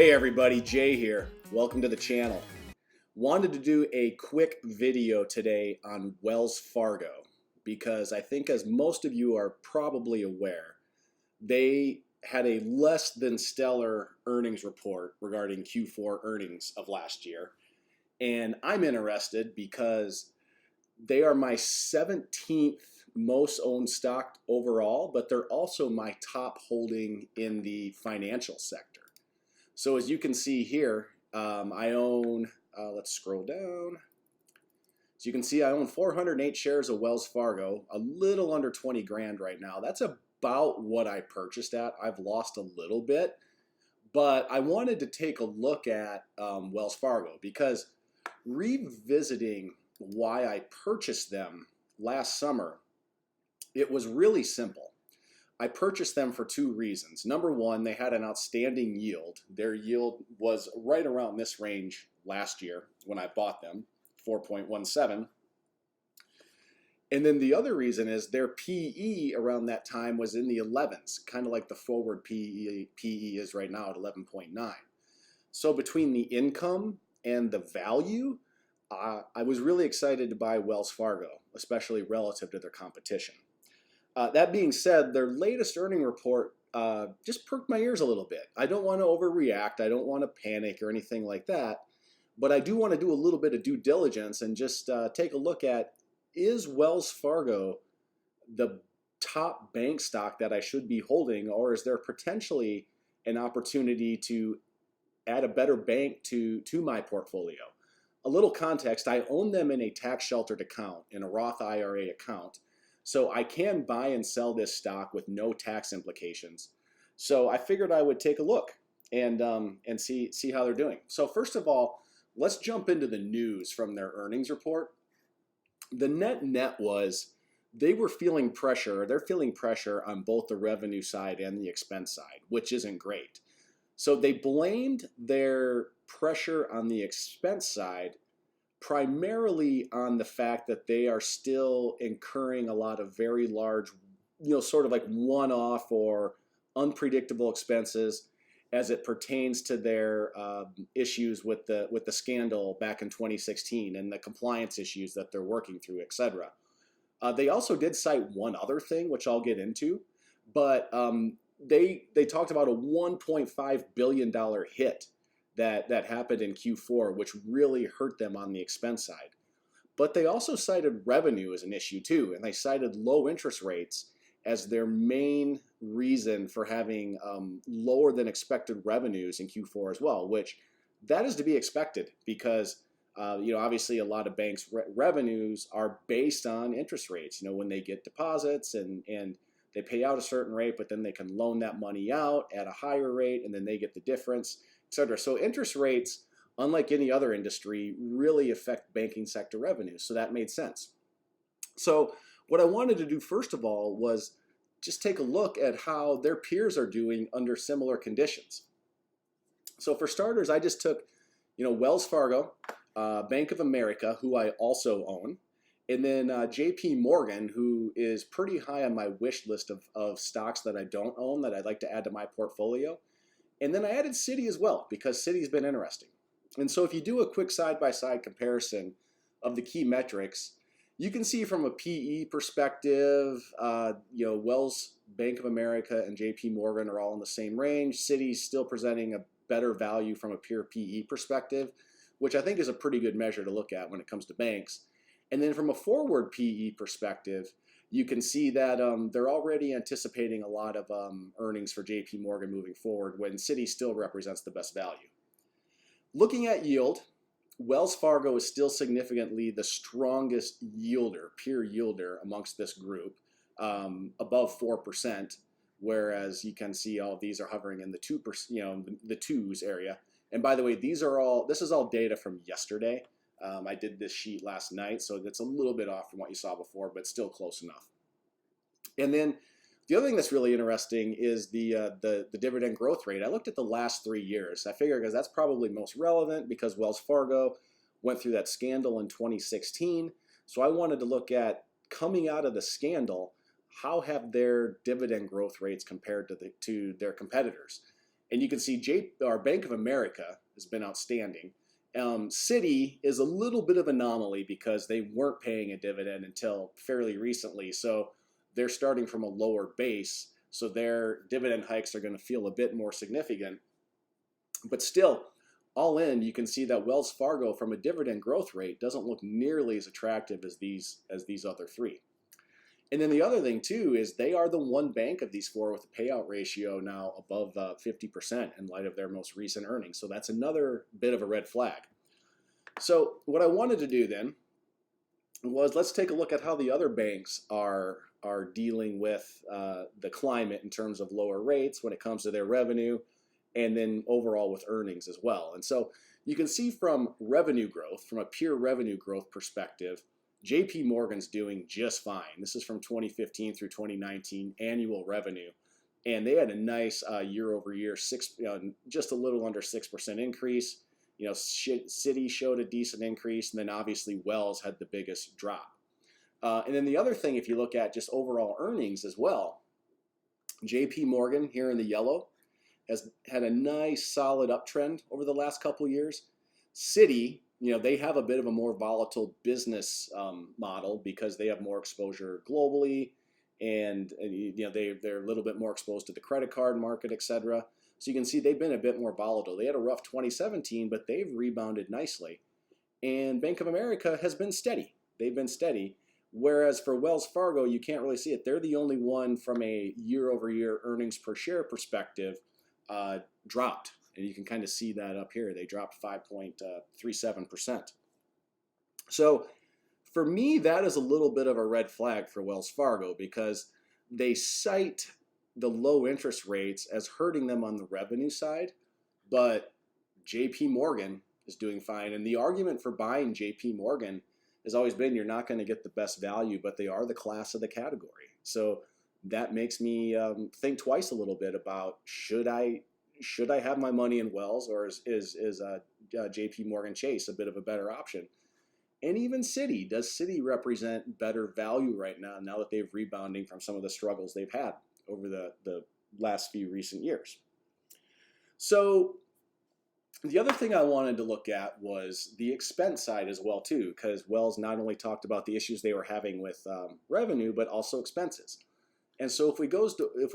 Hey everybody, Jay here. Welcome to the channel. Wanted to do a quick video today on Wells Fargo because I think, as most of you are probably aware, they had a less than stellar earnings report regarding Q4 earnings of last year. And I'm interested because they are my 17th most owned stock overall, but they're also my top holding in the financial sector. So as you can see here, I own, let's scroll down. So you can see I own 408 shares of Wells Fargo, a little under 20 grand right now. That's about what I purchased at. I've lost a little bit, but I wanted to take a look at Wells Fargo because revisiting why I purchased them last summer, it was really simple. I purchased them for two reasons. Number one, they had an outstanding yield. Their yield was right around this range last year when I bought them, 4.17. And then the other reason is their PE around that time was in the 11s, kind of like the forward PE is right now at 11.9. So between the income and the value, I was really excited to buy Wells Fargo, especially relative to their competition. That being said, their latest earning report just perked my ears a little bit. I don't want to overreact. I don't want to panic or anything like that. But I do want to do a little bit of due diligence and just take a look at, is Wells Fargo the top bank stock that I should be holding, or is there potentially an opportunity to add a better bank to my portfolio? A little context, I own them in a tax sheltered account, in a Roth IRA account. So I can buy and sell this stock with no tax implications. So I figured I would take a look and see how they're doing. So first of all, let's jump into the news from their earnings report. The net was they were feeling pressure. They're feeling pressure on both the revenue side and the expense side, which isn't great. So they blamed their pressure on the expense side primarily on the fact that they are still incurring a lot of very large, sort of like one-off or unpredictable expenses as it pertains to their issues with the scandal back in 2016 and the compliance issues that they're working through, etc. They also did cite one other thing, which I'll get into, but they talked about a $1.5 billion hit that happened in Q4, which really hurt them on the expense side. But they also cited revenue as an issue too, and they cited low interest rates as their main reason for having lower than expected revenues in Q4 as well, which that is to be expected because obviously a lot of banks' revenues are based on interest rates. When they get deposits and they pay out a certain rate, but then they can loan that money out at a higher rate, and then they get the difference, etc. So interest rates, unlike any other industry, really affect banking sector revenues. So that made sense. So what I wanted to do first of all was just take a look at how their peers are doing under similar conditions. So for starters, I just took, Wells Fargo, Bank of America, who I also own, and then JP Morgan, who is pretty high on my wish list of stocks that I don't own that I'd like to add to my portfolio. And then I added Citi as well because Citi's been interesting. And so if you do a quick side-by-side comparison of the key metrics, you can see from a PE perspective, Wells, Bank of America, and JP Morgan are all in the same range. Citi's still presenting a better value from a pure PE perspective, which I think is a pretty good measure to look at when it comes to banks. And then from a forward PE perspective, you can see that they're already anticipating a lot of earnings for JP Morgan moving forward when Citi still represents the best value. Looking at yield, Wells Fargo is still significantly the strongest yielder, pure yielder amongst this group, above 4%, whereas you can see all of these are hovering in the 2%, the twos area. And by the way, this is all data from yesterday. I did this sheet last night, so it's a little bit off from what you saw before, but still close enough. And then the other thing that's really interesting is the dividend growth rate. I looked at the last 3 years. I figured because that's probably most relevant because Wells Fargo went through that scandal in 2016. So I wanted to look at, coming out of the scandal, how have their dividend growth rates compared to their competitors? And you can see our Bank of America has been outstanding. Citi is a little bit of an anomaly because they weren't paying a dividend until fairly recently. So they're starting from a lower base. So their dividend hikes are going to feel a bit more significant. But still, all in, you can see that Wells Fargo, from a dividend growth rate, doesn't look nearly as attractive as these other three. And then the other thing too is they are the one bank of these four with a payout ratio now above 50% in light of their most recent earnings. So that's another bit of a red flag. So what I wanted to do then was let's take a look at how the other banks are dealing with the climate in terms of lower rates when it comes to their revenue, and then overall with earnings as well. And so you can see from revenue growth, from a pure revenue growth perspective, JP Morgan's doing just fine. This is from 2015 through 2019 annual revenue. And they had a nice year over year, just a little under 6% increase. Citi showed a decent increase, and then obviously Wells had the biggest drop. And then the other thing, if you look at just overall earnings as well, JP Morgan here in the yellow has had a nice solid uptrend over the last couple of years. Citi, they have a bit of a more volatile business model because they have more exposure globally, and they're a little bit more exposed to the credit card market, et cetera. So you can see they've been a bit more volatile. They had a rough 2017, but they've rebounded nicely. And Bank of America has been steady. They've been steady. Whereas for Wells Fargo, you can't really see it. They're the only one from a year-over-year earnings per share perspective dropped. And you can kind of see that up here. They dropped 5.37%. So for me, that is a little bit of a red flag for Wells Fargo because they cite the low interest rates as hurting them on the revenue side, but JP Morgan is doing fine. And the argument for buying JP Morgan has always been you're not going to get the best value, but they are the class of the category. So that makes me think twice a little bit about should I have my money in Wells, or is JP Morgan Chase a bit of a better option? And even Citi, does Citi represent better value right now that they've rebounding from some of the struggles they've had over the last few recent years? So the other thing I wanted to look at was the expense side as well too, because Wells not only talked about the issues they were having with revenue, but also expenses. And so if we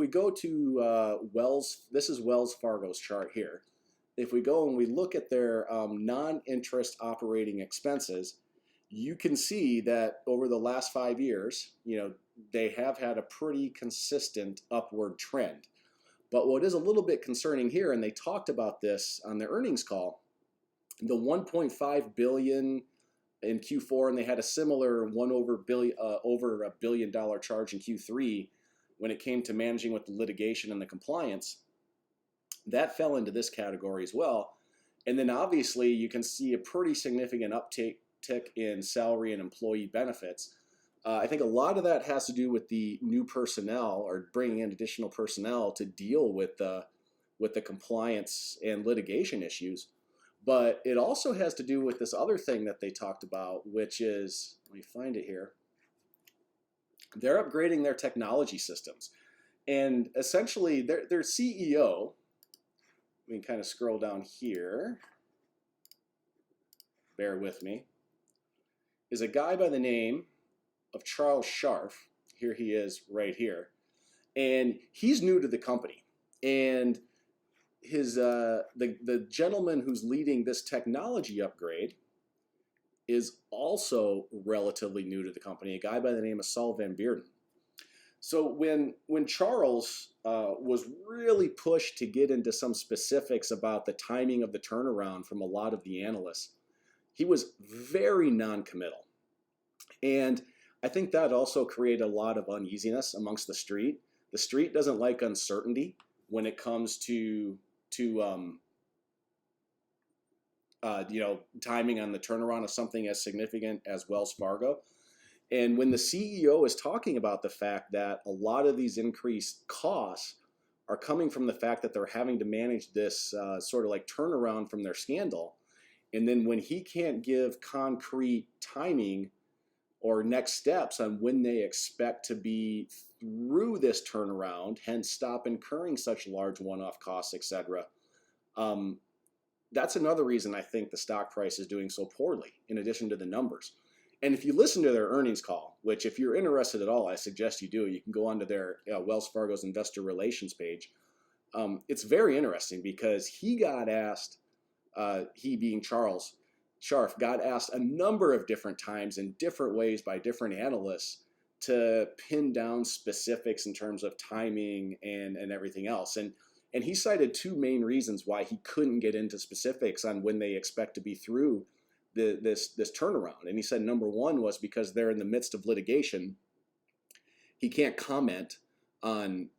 go to Wells, this is Wells Fargo's chart here. If we go and we look at their non-interest operating expenses, you can see that over the last 5 years, they have had a pretty consistent upward trend. But what is a little bit concerning here, and they talked about this on their earnings call, the $1.5 billion in Q4, and they had a similar over $1 billion charge in Q3 when it came to managing with the litigation and the compliance. That fell into this category as well. And then obviously you can see a pretty significant uptick in salary and employee benefits. I think a lot of that has to do with the new personnel, or bringing in additional personnel to deal with the compliance and litigation issues. But it also has to do with this other thing that they talked about, which is, let me find it here. They're upgrading their technology systems. And essentially their CEO, we can kind of scroll down here, bear with me, is a guy by the name of Charles Scharf. Here he is right here. And he's new to the company. And his the gentleman who's leading this technology upgrade is also relatively new to the company, a guy by the name of Saul Van Beerden. So when Charles was really pushed to get into some specifics about the timing of the turnaround from a lot of the analysts, he was very non-committal. And I think that also created a lot of uneasiness amongst the street. The street doesn't like uncertainty when it comes to timing on the turnaround of something as significant as Wells Fargo. And when the CEO is talking about the fact that a lot of these increased costs are coming from the fact that they're having to manage this sort of like turnaround from their scandal, and then when he can't give concrete timing or next steps on when they expect to be through this turnaround, hence stop incurring such large one-off costs, etc. Um, that's another reason I think the stock price is doing so poorly, in addition to the numbers. And if you listen to their earnings call, which if you're interested at all, I suggest you do, you can go onto their Wells Fargo's investor relations page. It's very interesting because he got asked, he being Charles Scharf, got asked a number of different times in different ways by different analysts to pin down specifics in terms of timing and everything else. And he cited two main reasons why he couldn't get into specifics on when they expect to be through this turnaround. And he said number one was because they're in the midst of litigation. He can't comment on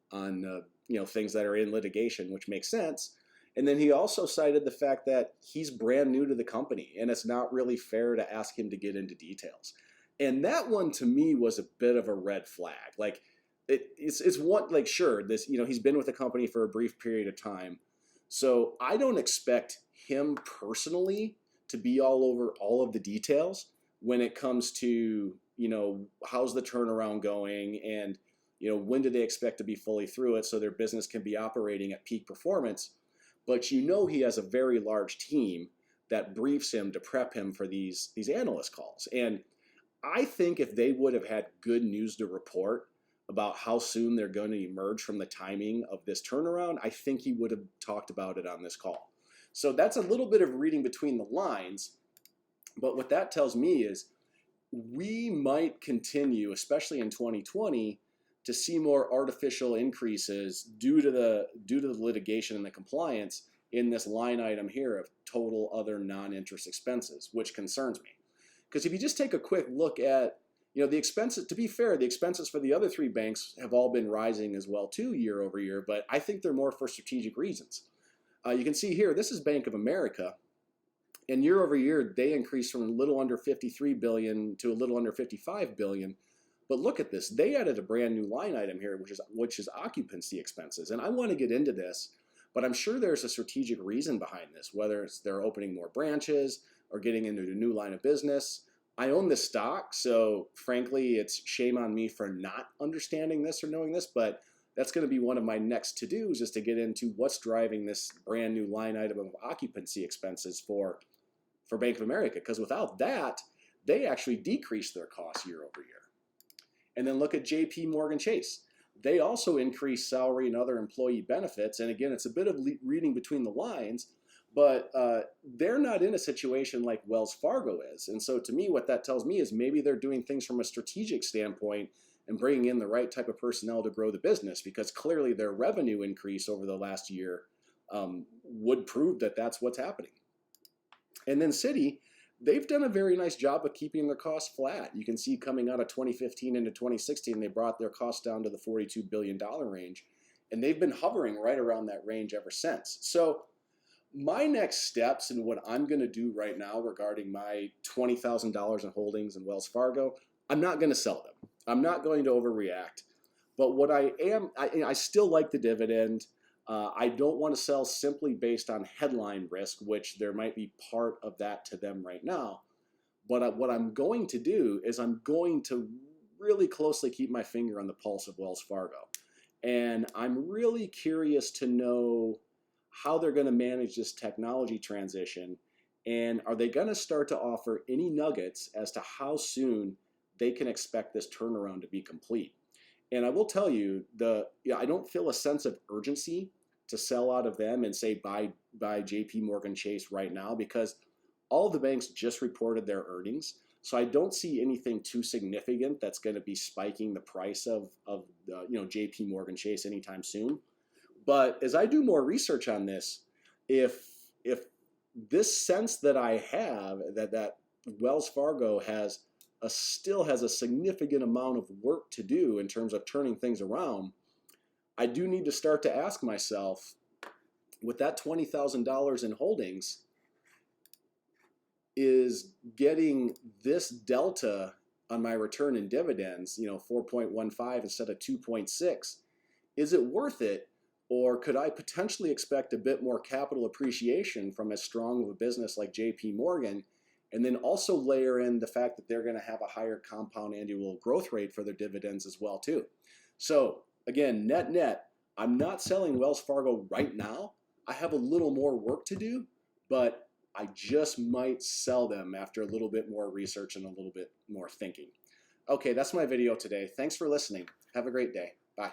things that are in litigation, which makes sense. And then he also cited the fact that he's brand new to the company and it's not really fair to ask him to get into details. And that one to me was a bit of a red flag. Like it's one, like, sure, this, he's been with the company for a brief period of time. So I don't expect him personally to be all over all of the details when it comes to, how's the turnaround going and, when do they expect to be fully through it so their business can be operating at peak performance. But he has a very large team that briefs him to prep him for these analyst calls. And I think if they would have had good news to report about how soon they're going to emerge from the timing of this turnaround, I think he would have talked about it on this call. So that's a little bit of reading between the lines. But what that tells me is we might continue, especially in 2020, to see more artificial increases due to the litigation and the compliance in this line item here of total other non-interest expenses, which concerns me. Because if you just take a quick look at the expenses, to be fair, the expenses for the other three banks have all been rising as well too year over year, but I think they're more for strategic reasons. You can see here, this is Bank of America, and year over year they increased from a little under 53 billion to a little under 55 billion. But look at this, they added a brand new line item here, which is occupancy expenses. And I want to get into this, but I'm sure there's a strategic reason behind this, whether it's they're opening more branches or getting into a new line of business. I own this stock, so frankly, it's shame on me for not understanding this or knowing this, but that's going to be one of my next to-dos, is to get into what's driving this brand new line item of occupancy expenses for Bank of America, because without that, they actually decreased their costs year over year. And then look at JP Morgan Chase. They also increased salary and other employee benefits. And again, it's a bit of reading between the lines, but they're not in a situation like Wells Fargo is. And so to me, what that tells me is maybe they're doing things from a strategic standpoint and bringing in the right type of personnel to grow the business, because clearly their revenue increase over the last year would prove that that's what's happening. And then Citi, they've done a very nice job of keeping their costs flat. You can see coming out of 2015 into 2016, they brought their costs down to the $42 billion range, and they've been hovering right around that range ever since. So my next steps and what I'm going to do right now regarding my $20,000 in holdings in Wells Fargo, I'm not going to sell them. I'm not going to overreact. But what I still like the dividend. I don't want to sell simply based on headline risk, which there might be part of that to them right now. But what I'm going to do is I'm going to really closely keep my finger on the pulse of Wells Fargo. And I'm really curious to know how they're going to manage this technology transition. And are they going to start to offer any nuggets as to how soon they can expect this turnaround to be complete? And I will tell you, I don't feel a sense of urgency to sell out of them and say buy JP Morgan Chase right now, because all the banks just reported their earnings. So I don't see anything too significant that's going to be spiking the price of JP Morgan Chase anytime soon. But as I do more research on this, if this sense that I have that Wells Fargo still has a significant amount of work to do in terms of turning things around, I do need to start to ask myself, with that $20,000 in holdings, is getting this delta on my return in dividends, 4.15 instead of 2.6, is it worth it? Or could I potentially expect a bit more capital appreciation from as strong of a business like JP Morgan And then also layer in the fact that they're going to have a higher compound annual growth rate for their dividends as well too. So again, net, I'm not selling Wells Fargo right now. I have a little more work to do, but I just might sell them after a little bit more research and a little bit more thinking. Okay, that's my video today. Thanks for listening. Have a great day. Bye.